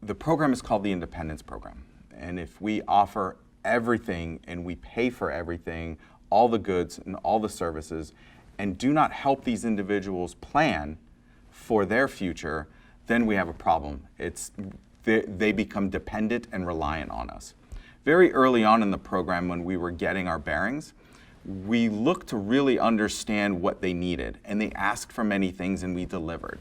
The program is called the Independence Program. And if we offer everything and we pay for everything, all the goods and all the services, and do not help these individuals plan for their future, then we have a problem. They become dependent and reliant on us. Very early on in the program, when we were getting our bearings, we looked to really understand what they needed, and they asked for many things and we delivered.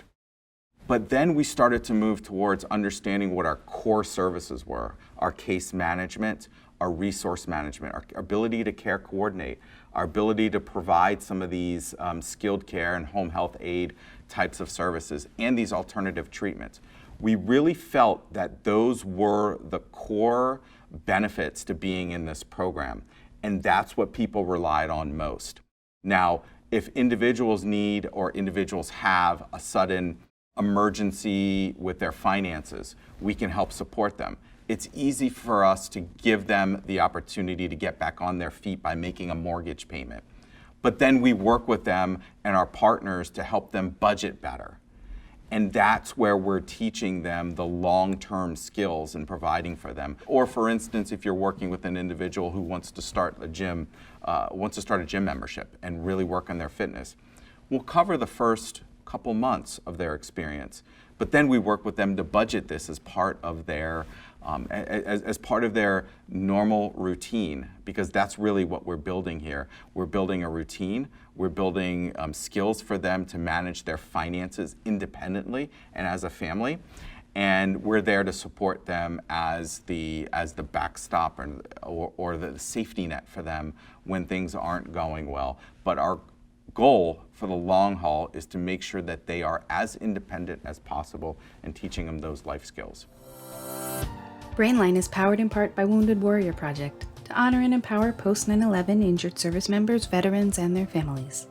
But then we started to move towards understanding what our core services were, our case management, our resource management, our ability to care coordinate, our ability to provide some of these skilled care and home health aid types of services, and these alternative treatments. We really felt that those were the core benefits to being in this program, and that's what people relied on most. Now, if individuals need or individuals have a sudden emergency with their finances, we can help support them. It's easy for us to give them the opportunity to get back on their feet by making a mortgage payment. But then we work with them and our partners to help them budget better. And that's where we're teaching them the long-term skills and providing for them. Or for instance, if you're working with an individual who wants to start a gym membership and really work on their fitness, we'll cover the first couple months of their experience. But then we work with them to budget this as part of their normal routine, because that's really what we're building here. We're building a routine. We're building skills for them to manage their finances independently and as a family. And we're there to support them as the backstop or the safety net for them when things aren't going well. But our goal for the long haul is to make sure that they are as independent as possible and teaching them those life skills. BrainLine is powered in part by Wounded Warrior Project to honor and empower post 9/11 injured service members, veterans, and their families.